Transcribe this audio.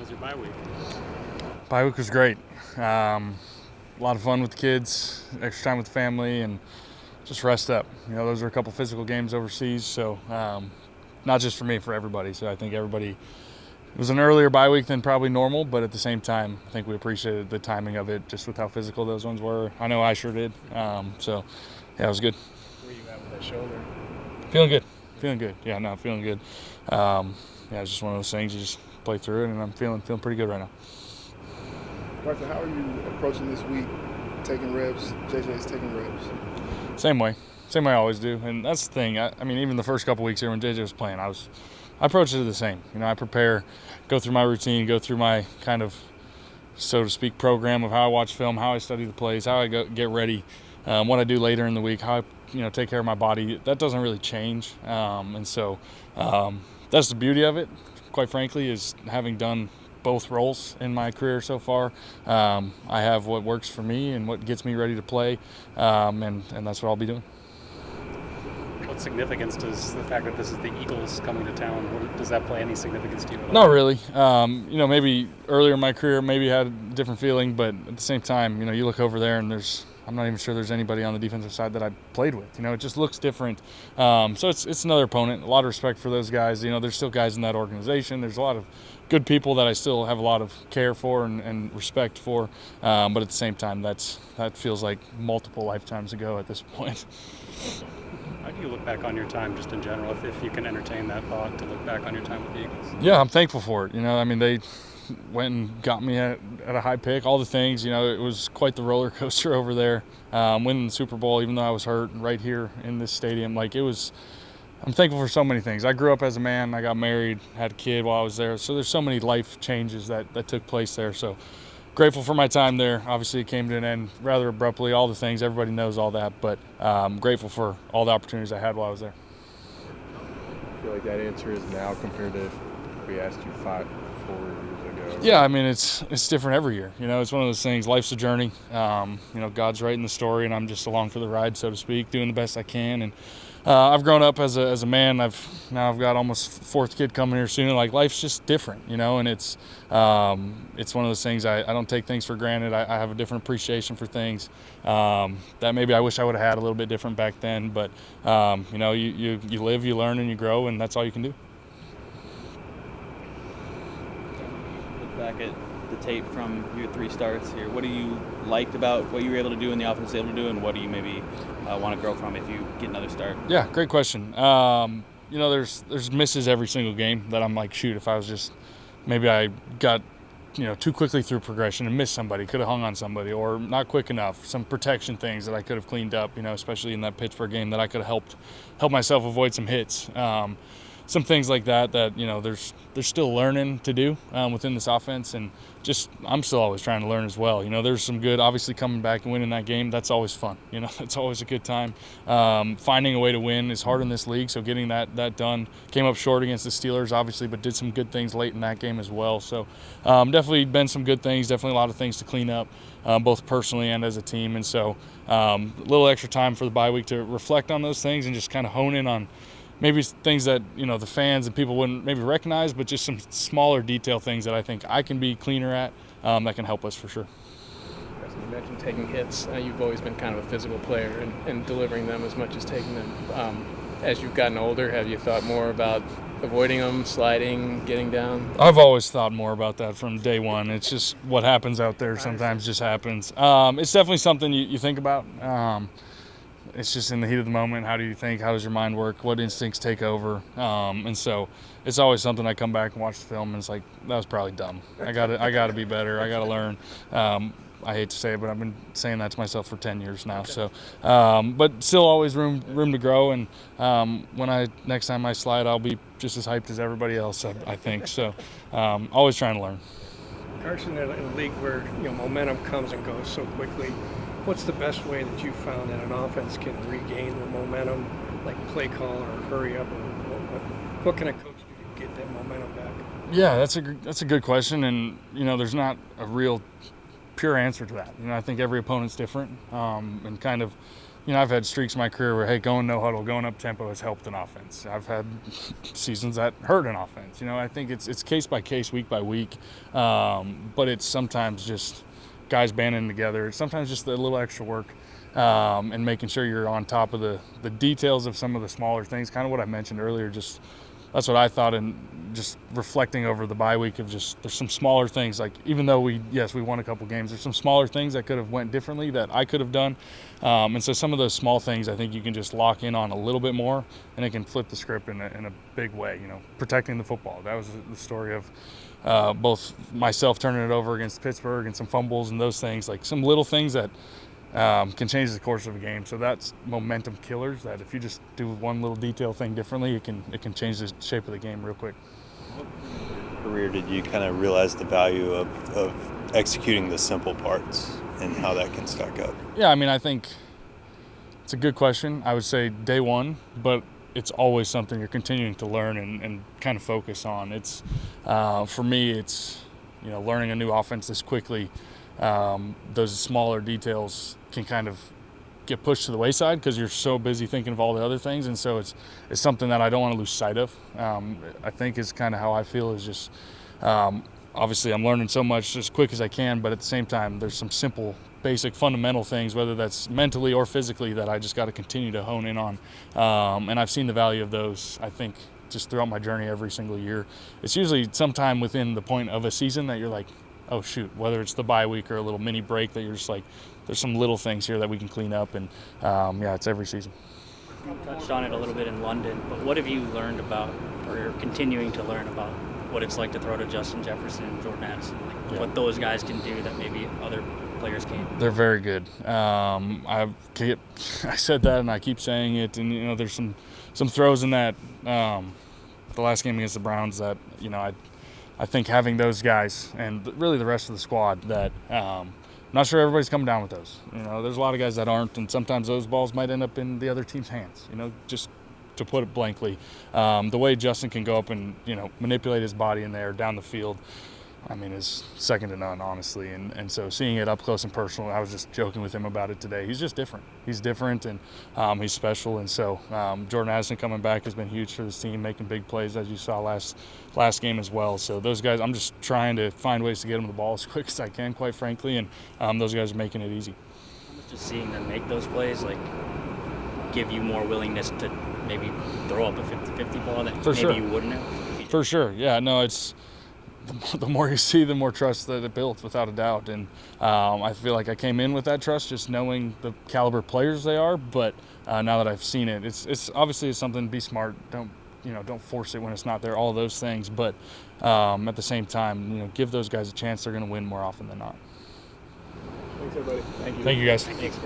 was your bye week? Bye week was great. A lot of fun with the kids, extra time with the family, and just rest up. Those are a couple physical games overseas, so not just for me, for everybody. So I think everybody, it was an earlier bye week than probably normal, but at the same time, I think we appreciated the timing of it, just with how physical those ones were. I know I sure did. So yeah, it was good. Where you at with that shoulder? Feeling good. Yeah, no, feeling good. Yeah, it's just one of those things. You just play through it, and I'm feeling pretty good right now. Carson, how are you approaching this week, taking reps? JJ's taking reps. Same way I always do, and that's the thing. I mean, even the first couple weeks here when JJ was playing, I approached it the same. I prepare, go through my routine, go through my kind of, so to speak, program of how I watch film, how I study the plays, how I get ready, what I do later in the week, how I take care of my body. That doesn't really change, and so that's the beauty of it. Quite frankly, is having done both roles in my career so far. I have what works for me and what gets me ready to play, and that's what I'll be doing. What significance does the fact that this is the Eagles coming to town, does that play any significance to you at all? Not really. Maybe earlier in my career, maybe had a different feeling, but at the same time, you look over there and I'm not even sure there's anybody on the defensive side that I played with. It just looks different. So it's another opponent. A lot of respect for those guys. There's still guys in that organization. There's a lot of good people that I still have a lot of care for and respect for. But at the same time, that feels like multiple lifetimes ago at this point. How do you look back on your time just in general, if you can entertain that thought to look back on your time with the Eagles? Yeah, I'm thankful for it. They went and got me at a high pick, all the things. It was quite the roller coaster over there. Winning the Super Bowl, even though I was hurt, right here in this stadium. I'm thankful for so many things. I grew up as a man. I got married, had a kid while I was there. So there's so many life changes that took place there. So grateful for my time there. Obviously, it came to an end rather abruptly, all the things. Everybody knows all that. But grateful for all the opportunities I had while I was there. I feel like that answer is now compared to if we asked you 4 years ago. Yeah, I mean, it's different every year. It's one of those things. Life's a journey. God's writing the story, and I'm just along for the ride, so to speak, doing the best I can. And I've grown up as a man. I've got almost fourth kid coming here soon. Life's just different, and it's one of those things. I don't take things for granted. I have a different appreciation for things that maybe I wish I would have had a little bit different back then. But you live, you learn, and you grow, and that's all you can do. Look back at the tape from your 3 starts here. What do you liked about what you were able to do and the offense was able to do, and what do you maybe want to grow from if you get another start? Yeah, great question. There's misses every single game that I'm like, shoot, if I was just maybe I got too quickly through progression and missed somebody, could have hung on somebody, or not quick enough, some protection things that I could have cleaned up, especially in that Pittsburgh game that I could have helped myself avoid some hits. Some things like that there's still learning to do within this offense, and just I'm still always trying to learn as well. There's some good, obviously coming back and winning that game, that's always fun. It's always a good time. Finding a way to win is hard in this league, so getting that done. Came up short against the Steelers, obviously, but did some good things late in that game as well. So definitely been some good things, definitely a lot of things to clean up, both personally and as a team. And so a little extra time for the bye week to reflect on those things and just kind of hone in on maybe things that the fans and people wouldn't maybe recognize, but just some smaller detail things that I think I can be cleaner at that can help us for sure. You mentioned taking hits. You've always been kind of a physical player and delivering them as much as taking them. As you've gotten older, have you thought more about avoiding them, sliding, getting down? I've always thought more about that from day one. It's just what happens out there sometimes just happens. It's definitely something you think about. It's just in the heat of the moment. How do you think? How does your mind work? What instincts take over? And so it's always something I come back and watch the film and it's like, that was probably dumb. I got to be better. I got to learn. I hate to say it, but I've been saying that to myself for 10 years now. So, but still always room to grow. And when next time I slide, I'll be just as hyped as everybody else, I think. So always trying to learn. Carson, in a league where momentum comes and goes so quickly, what's the best way that you found that an offense can regain the momentum, like play call or hurry up? Or what can a coach do to get that momentum back? Yeah, that's a good question, and there's not a real pure answer to that. I think every opponent's different, and kind of I've had streaks in my career where, hey, going no huddle, going up tempo has helped an offense. I've had seasons that hurt an offense. I think it's case by case, week by week, but it's sometimes just guys banding together. It's sometimes just a little extra work and making sure you're on top of the details of some of the smaller things, kind of what I mentioned earlier. Just that's what I thought, and just reflecting over the bye week of just there's some smaller things, like even though we won a couple games, there's some smaller things that could have went differently that I could have done, and so some of those small things I think you can just lock in on a little bit more, and it can flip the script in a big way. Protecting the football, that was the story of both myself turning it over against Pittsburgh and some fumbles and those things, like some little things that can change the course of a game. So that's momentum killers, that if you just do one little detail thing differently, it can change the shape of the game real quick. Career did you kind of realize the value of executing the simple parts and how that can stack up? Yeah, I think it's a good question. I would say day one, but it's always something you're continuing to learn and kind of focus on. It's for me, it's learning a new offense this quickly. Those smaller details can kind of get pushed to the wayside because you're so busy thinking of all the other things, and so it's something that I don't want to lose sight of. I think is kind of how I feel, is just obviously I'm learning so much as quick as I can, but at the same time there's some simple basic fundamental things, whether that's mentally or physically, that I just got to continue to hone in on, and I've seen the value of those, I think, just throughout my journey every single year. It's usually sometime within the point of a season that you're like, oh shoot, whether it's the bye week or a little mini break, that you're just like, there's some little things here that we can clean up, and it's every season. You touched on it a little bit in London, but what have you learned about, or you're continuing to learn about, what it's like to throw to Justin Jefferson, Jordan Addison, what those guys can do that maybe other players can't? They're very good. I said that and I keep saying it, and there's some throws in that the last game against the Browns that I think having those guys and really the rest of the squad, that I'm not sure everybody's coming down with those. There's a lot of guys that aren't, and sometimes those balls might end up in the other team's hands. Just to put it blankly, the way Justin can go up and manipulate his body in there down the field, is second to none, honestly. And so seeing it up close and personal, I was just joking with him about it today. He's just different. He's different, and he's special. And so Jordan Addison coming back has been huge for this team, making big plays, as you saw last game as well. So those guys, I'm just trying to find ways to get them the ball as quick as I can, quite frankly, and those guys are making it easy. Just seeing them make those plays, give you more willingness to maybe throw up a 50-50 ball that maybe you wouldn't have? For sure, yeah. No, it's the more you see, the more trust that it builds, without a doubt. And I feel like I came in with that trust, just knowing the caliber players they are. But now that I've seen it, it's obviously something. Be smart. Don't force it when it's not there. All of those things. But at the same time, give those guys a chance. They're going to win more often than not. Thanks, everybody. Thank you, guys. Thanks.